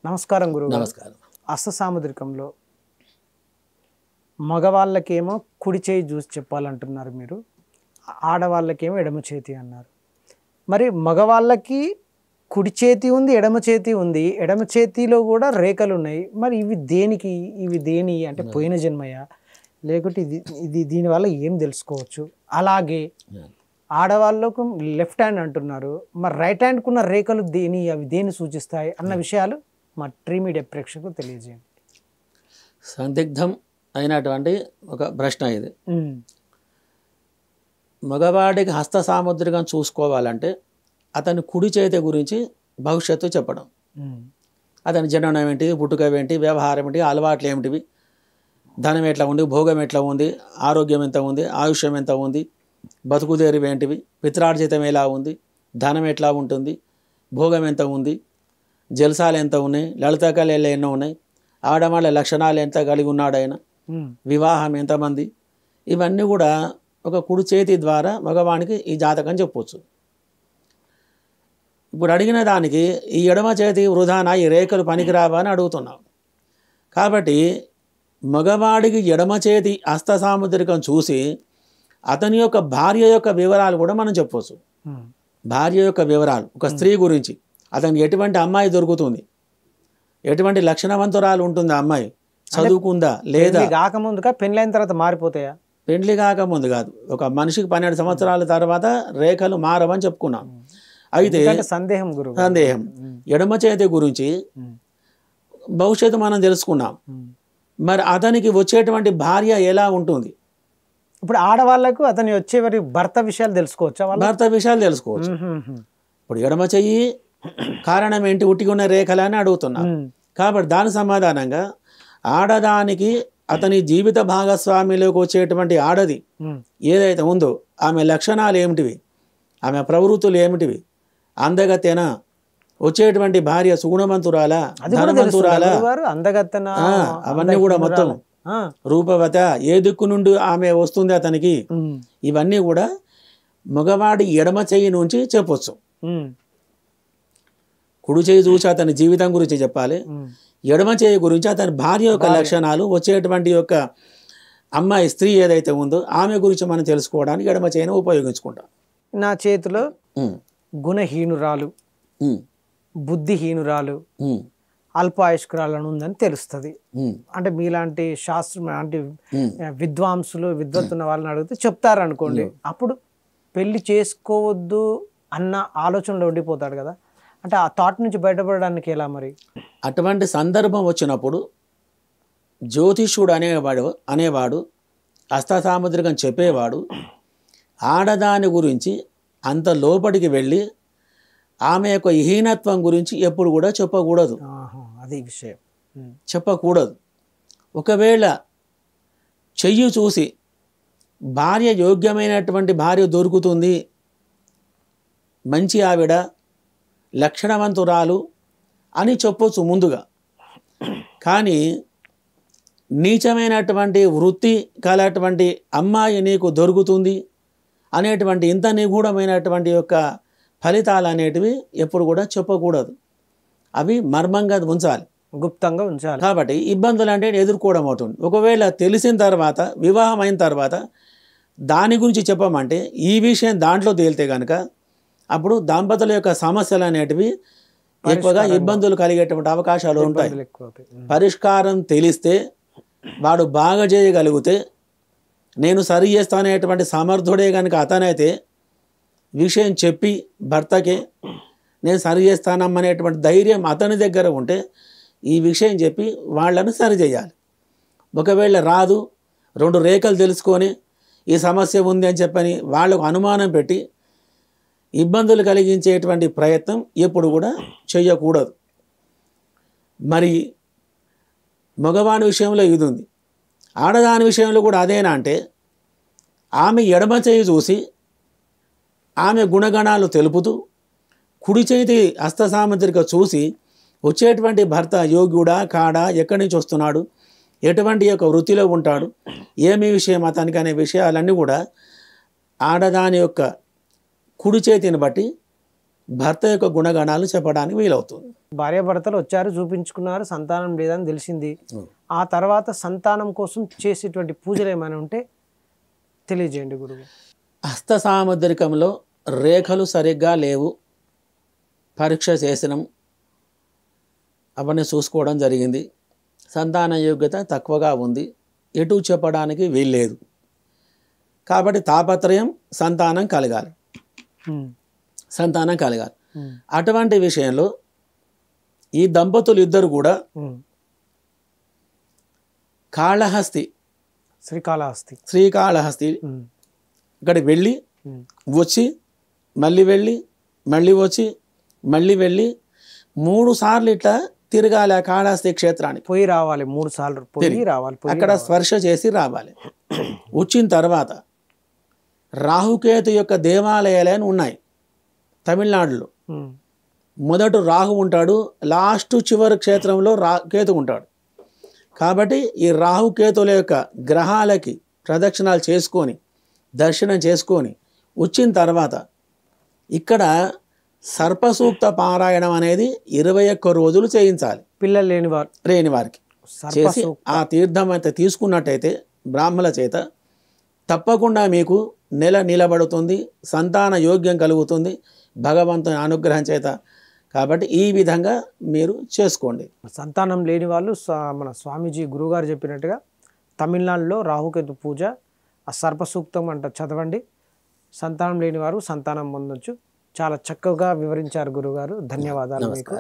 నమస్కారం గురువు. నమస్కారం. అష్టసాముద్రికంలో మగవాళ్ళకేమో కుడి చేయి చూసి చెప్పాలంటున్నారు మీరు, ఆడవాళ్ళకేమో ఎడమ చేతి అన్నారు. మరి మగవాళ్ళకి కుడి చేతి ఉంది, ఎడమ చేతి ఉంది. ఎడమ చేతిలో కూడా రేఖలు ఉన్నాయి. మరి ఇవి దేనికి, ఇవి దేని అంటే పోయిన జన్మయా లేకుంటే ఇది దీనివల్ల ఏం తెలుసుకోవచ్చు? అలాగే ఆడవాళ్ళకు లెఫ్ట్ హ్యాండ్ అంటున్నారు, మరి రైట్ హ్యాండ్కు ఉన్న రేఖలు అవి దేన్ని సూచిస్తాయి అన్న విషయాలు మా ట్రీ మీడియా ప్రేక్షకులకు తెలియజేయండి. సందిగ్ధం అయినటువంటి ఒక ప్రశ్న ఇది. మగవాడికి హస్త సాముద్రికం చూసుకోవాలంటే అతని కుడి చేతి గురించి భవిష్యత్తు చెప్పడం, అతని జననం ఏంటి, పుట్టుక ఏంటి, వ్యవహారం ఏంటి, అలవాట్లు ఏమిటివి, ధనం ఎట్లా ఉంది, భోగం ఎట్లా ఉంది, ఆరోగ్యం ఎంత ఉంది, ఆయుష్యం ఎంత ఉంది, బతుకుదేరు ఏంటివి, పిత్రార్జితం ఎలా ఉంది, ధనం ఎట్లా ఉంటుంది, భోగం ఎంత ఉంది, జల్సాలు ఎంత ఉన్నాయి, లలితకళలు ఎన్నో ఉన్నాయి, ఆడవాళ్ళ లక్షణాలు ఎంత కలిగి ఉన్నాడు ఆయన, వివాహం ఎంతమంది, ఇవన్నీ కూడా ఒక కుడి చేతి ద్వారా మగవానికి ఈ జాతకం చెప్పవచ్చు. ఇప్పుడు అడిగిన దానికి ఈ ఎడమ చేతి వృధానా, ఈ రేఖలు పనికిరావా అని అడుగుతున్నాం. కాబట్టి మగవాడికి ఎడమ చేతి హస్త సాముద్రికం చూసి అతని యొక్క భార్య యొక్క వివరాలు కూడా మనం చెప్పవచ్చు. భార్య యొక్క వివరాలు, ఒక స్త్రీ గురించి, అతనికి ఎటువంటి అమ్మాయి దొరుకుతుంది, ఎటువంటి లక్షణవంతురాలు ఉంటుంది, అమ్మాయి చదువుకుందా లేదా, కాకముందుగా పెళ్ళైన తర్వాత మారిపోతాయా? పెండ్లి కాకముందు కాదు, ఒక మనిషికి 12 సంవత్సరాల తర్వాత రేఖలు మారవని చెప్పుకున్నాం. అయితే సందేహం ఎడమ చేతి గురించి భవిష్యత్తు మనం తెలుసుకున్నాం. మరి అతనికి వచ్చేటువంటి భార్య ఎలా ఉంటుంది? ఇప్పుడు ఆడవాళ్లకు అతని వచ్చేవారి భర్త విషయాలు తెలుసుకోవచ్చా? భర్త విషయాలు తెలుసుకోవచ్చు. ఇప్పుడు ఎడమ చెయ్యి కారణం ఏంటి, ఉట్టికున్న రేఖలు అని అడుగుతున్నా. కాబట్టి దాని సమాధానంగా ఆడదానికి అతని జీవిత భాగస్వామిలోకి వచ్చేటువంటి ఆడది ఏదైతే ఉందో ఆమె లక్షణాలు ఏమిటివి, ఆమె ప్రవృత్తులు ఏమిటివి, అందగతేనా, వచ్చేటువంటి భార్య సుగుణవంతురాలా, ధనవంతురాలా, అవన్నీ కూడా మొత్తం రూపవత, ఏ దిక్కు నుండి ఆమె వస్తుంది అతనికి, ఇవన్నీ కూడా మగవాడి ఎడమ చెయ్యి నుంచి చెప్పొచ్చు. కుడి చేయి చూసి అతని జీవితం గురించి చెప్పాలి, ఎడమ చేయి గురించి అతని భార్య యొక్క లక్షణాలు, వచ్చేటువంటి యొక్క అమ్మాయి స్త్రీ ఏదైతే ఉందో ఆమె గురించి మనం తెలుసుకోవడానికి ఎడమ చేయిని ఉపయోగించుకుంటాం. నా చేతిలో గుణహీనురాలు, బుద్ధిహీనురాలు, అల్పాయుష్కురాలను ఉందని తెలుస్తుంది. అంటే మీలాంటి శాస్త్రం అంటే విద్వాంసులు విద్వత్తున్న వాళ్ళని అడిగితే చెప్తారనుకోండి. అప్పుడు పెళ్లి చేసుకోవద్దు అన్న ఆలోచనలో ఉండిపోతాడు కదా, అంటే ఆ థాట్ నుంచి బయటపడడానికి ఎలా? మరి అటువంటి సందర్భం వచ్చినప్పుడు జ్యోతిష్యుడు అనేవాడు హస్త సాముద్రికం చెప్పేవాడు ఆడదాని గురించి అంత లోపలికి వెళ్ళి ఆమె యొక్క హీనత్వం గురించి ఎప్పుడు కూడా చెప్పకూడదు. అదే విషయం, చెప్పకూడదు. ఒకవేళ చెయ్యి చూసి భార్య యోగ్యమైనటువంటి భార్య దొరుకుతుంది, మంచి ఆవిడ, లక్షణవంతురాలు అని చెప్పొచ్చు ముందుగా. కానీ నీచమైనటువంటి వృత్తి కలటువంటి అమ్మాయి నీకు దొరుకుతుంది అనేటువంటి ఇంత నిగూఢమైనటువంటి యొక్క ఫలితాలు అనేటివి ఎప్పుడు కూడా చెప్పకూడదు. అవి మర్మంగా ఉంచాలి, గుప్తంగా ఉంచాలి. కాబట్టి ఇబ్బందులు అంటే ఎదుర్కోవడం అవుతుంది. ఒకవేళ తెలిసిన తర్వాత, వివాహం అయిన తర్వాత దాని గురించి చెప్పమంటే ఈ విషయం దాంట్లో తేలితే కనుక అప్పుడు దంపతుల యొక్క సమస్యలు అనేటివి ఎక్కువగా ఇబ్బందులు కలిగేటువంటి అవకాశాలు ఉంటాయి. పరిష్కారం తెలిస్తే, వాడు బాగా చేయగలిగితే, నేను సరి చేస్తానేటువంటి సమర్థుడే కనుక అతనైతే విషయం చెప్పి భర్తకే నేను సరి చేస్తానమ్మనేటువంటి ధైర్యం అతని దగ్గర ఉంటే ఈ విషయం చెప్పి వాళ్ళను సరి చేయాలి. ఒకవేళ రాదు, 2 రేఖలు తెలుసుకొని ఈ సమస్య ఉంది అని చెప్పని వాళ్ళకు అనుమానం పెట్టి ఇబ్బందులు కలిగించేటువంటి ప్రయత్నం ఎప్పుడు కూడా చేయకూడదు. మరి మగవాని విషయంలో ఇది ఉంది, ఆడదాని విషయంలో కూడా అదేనా అంటే ఆమె ఎడమ చేయి చూసి ఆమె గుణగణాలు తెలుపుతూ కుడి చేతి హస్త సాముద్రిక చూసి వచ్చేటువంటి భర్త యోగ్యుడా కాడా, ఎక్కడి నుంచి వస్తున్నాడు, ఎటువంటి యొక్క వృత్తిలో ఉంటాడు, ఏమి విషయం అతనికి అనే విషయాలన్నీ కూడా ఆడదాని యొక్క కుడి చేతిని బట్టి భర్త యొక్క గుణగణాలు చెప్పడానికి వీలవుతుంది. భార్యాభర్తలు వచ్చారు, చూపించుకున్నారు, సంతానం లేదని తెలిసింది. ఆ తర్వాత సంతానం కోసం చేసేటువంటి పూజలు ఏమైనా ఉంటే తెలియజేయండి గురువు. హస్త సాముద్రికంలో రేఖలు సరిగ్గా లేవు, పరీక్ష చేసినాం, అవన్నీ చూసుకోవడం జరిగింది. సంతాన యోగ్యత తక్కువగా ఉంది, ఎటు చెప్పడానికి వీల్లేదు. కాబట్టి తాపత్రయం సంతానం కలగాలి, సంతానం కలగాలి. అటువంటి విషయంలో ఈ దంపతులు ఇద్దరు కూడా కాళహస్తి, శ్రీకాళహస్తి ఇక్కడికి వెళ్ళి వచ్చి మళ్ళీ వెళ్ళి మళ్ళీ వచ్చి మళ్ళీ వెళ్ళి 3 సార్లు ఇట్లా తిరగాలి. ఆ కాళహస్తి క్షేత్రానికి పోయి రావాలి, 3 సార్లు పోయి రావాలి, అక్కడ స్పర్శ చేసి రావాలి. వచ్చిన తర్వాత రాహుకేతు యొక్క దేవాలయాలు ఉన్నాయి తమిళనాడులో. మొదట రాహు ఉంటాడు, లాస్ట్ చివరి క్షేత్రంలో కేతు ఉంటాడు. కాబట్టి ఈ రాహుకేతుల యొక్క గ్రహాలకి ప్రదక్షిణాలు చేసుకొని దర్శనం చేసుకొని వచ్చిన తర్వాత ఇక్కడ సర్పసూక్త పారాయణం అనేది 21 రోజులు చేయించాలి పిల్లలు లేని వారికి. చేసి ఆ తీర్థం అయితే తీసుకున్నట్టయితే బ్రాహ్మల చేత తప్పకుండా మీకు నెల నిలబడుతుంది, సంతాన యోగ్యం కలుగుతుంది భగవంతుని అనుగ్రహం చేత. కాబట్టి ఈ విధంగా మీరు చేసుకోండి. సంతానం లేని వాళ్ళు మన స్వామీజీ గురువుగారు చెప్పినట్టుగా తమిళనాడులో రాహుకేతు పూజ, ఆ సర్పసూక్తం అంట చదవండి. సంతానం లేని వారు సంతానం పొందొచ్చు. చాలా చక్కగా వివరించారు గురుగారు. ధన్యవాదాలు మీకు.